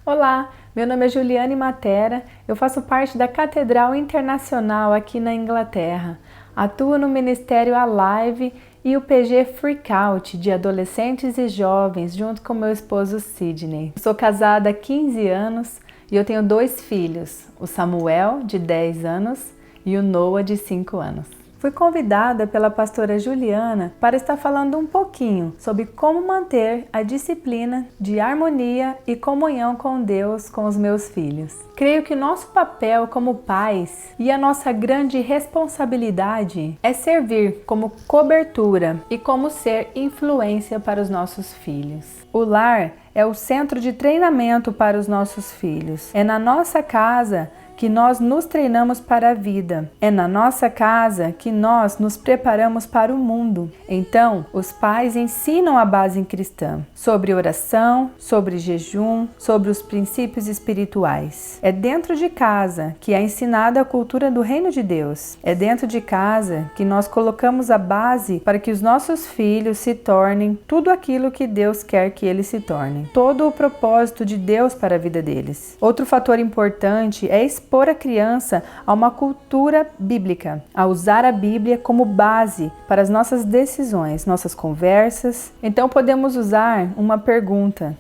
Olá, meu nome é Juliane Matera, eu faço parte da Catedral Internacional aqui na Inglaterra. Atuo no Ministério Alive e o PG Freakout de adolescentes e jovens, junto com meu esposo Sidney. Sou casada há 15 anos e eu tenho 2 filhos, o Samuel, de 10 anos, e o Noah, de 5 anos. Fui convidada pela pastora Juliana para estar falando um pouquinho sobre como manter a disciplina de harmonia e comunhão com Deus com os meus filhos. Creio que nosso papel como pais e a nossa grande responsabilidade é servir como cobertura e como ser influência para os nossos filhos. O lar é o centro de treinamento para os nossos filhos. É na nossa casa que nós nos treinamos para a vida. É na nossa casa que nós nos preparamos para o mundo. Então, os pais ensinam a base cristã sobre oração, sobre jejum, sobre os princípios espirituais. É dentro de casa que é ensinada a cultura do reino de Deus. É dentro de casa que nós colocamos a base para que os nossos filhos se tornem tudo aquilo que Deus quer que eles se tornem. Todo o propósito de Deus para a vida deles. Outro fator importante é expor a criança a uma cultura bíblica, a usar a Bíblia como base para as nossas decisões, nossas conversas. Então podemos usar uma pergunta.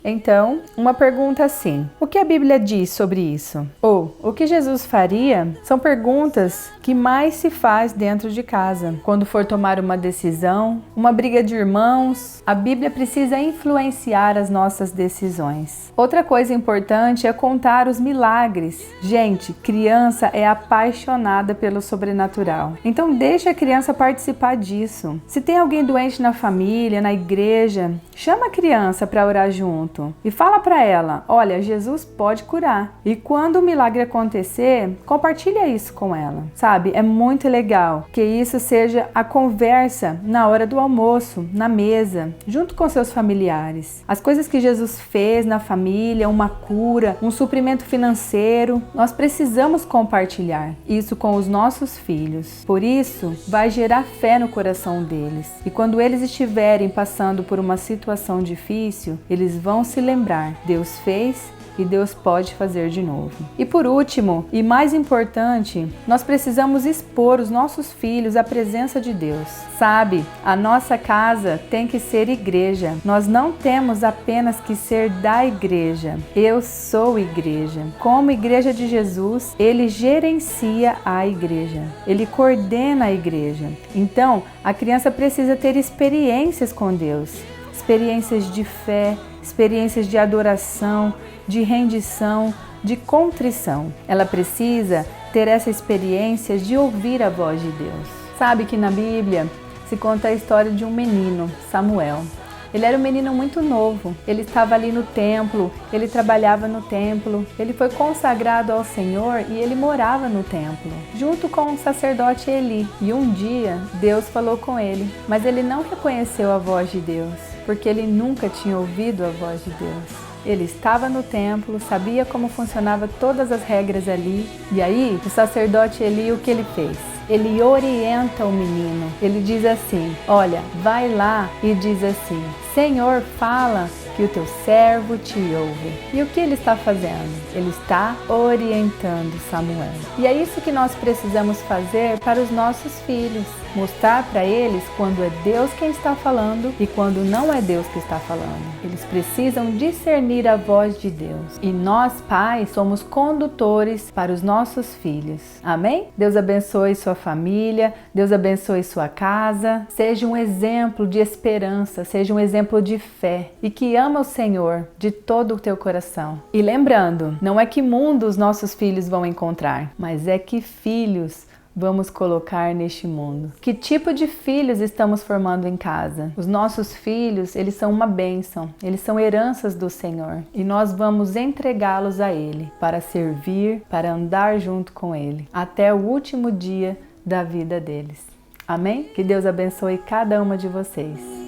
Uma pergunta assim: o que a Bíblia diz sobre isso? Ou o que Jesus faria? São perguntas que mais se faz dentro de casa. Quando for tomar uma decisão, uma briga de irmãos, a Bíblia precisa influenciar as nossas decisões. Outra coisa importante é contar os milagres. Gente, criança é apaixonada pelo sobrenatural. Então deixa a criança participar disso. Se tem alguém doente na família, na igreja, chama a criança para orar junto e fala para ela: olha, Jesus pode curar. E quando o milagre acontecer, compartilha isso com ela. Sabe, é muito legal que isso seja a conversa na hora do almoço, na mesa, junto com seus familiares. As coisas que Jesus fez na família, uma cura, um suprimento financeiro, nós precisamos compartilhar isso com os nossos filhos. Por isso, vai gerar fé no coração deles. E quando eles estiverem passando por uma situação difícil, eles vão se lembrar: Deus fez e Deus pode fazer de novo. E por último, e mais importante, nós precisamos expor os nossos filhos à presença de Deus. Sabe, a nossa casa tem que ser igreja. Nós não temos apenas que ser da igreja. Eu sou igreja. Como igreja de Jesus, Ele gerencia a igreja. Ele coordena a igreja. Então, a criança precisa ter experiências com Deus. Experiências de fé, experiências de adoração, de rendição, de contrição. Ela precisa ter essa experiência de ouvir a voz de Deus. Sabe que na Bíblia se conta a história de um menino, Samuel. Ele era um menino muito novo, ele estava ali no templo, ele trabalhava no templo, ele foi consagrado ao Senhor e ele morava no templo, junto com o sacerdote Eli. E um dia, Deus falou com ele, mas ele não reconheceu a voz de Deus, porque ele nunca tinha ouvido a voz de Deus. Ele estava no templo, sabia como funcionava todas as regras ali, e aí o sacerdote Eli, o que ele fez? Ele orienta o menino, ele diz assim: olha, vai lá e diz assim: Senhor, fala que o teu servo te ouve. E o que ele está fazendo? Ele está orientando Samuel. E é isso que nós precisamos fazer para os nossos filhos. Mostrar para eles quando é Deus quem está falando e quando não é Deus que está falando. Eles precisam discernir a voz de Deus. E nós, pais, somos condutores para os nossos filhos. Amém? Deus abençoe sua família, Deus abençoe sua casa. Seja um exemplo de esperança, seja um exemplo de fé e que ama o Senhor de todo o teu coração. E lembrando, não é que mundo os nossos filhos vão encontrar, mas é que filhos vamos colocar neste mundo. Que tipo de filhos estamos formando em casa? Os nossos filhos, eles são uma bênção, eles são heranças do Senhor e nós vamos entregá-los a Ele para servir, para andar junto com Ele até o último dia da vida deles. Amém? Que Deus abençoe cada uma de vocês.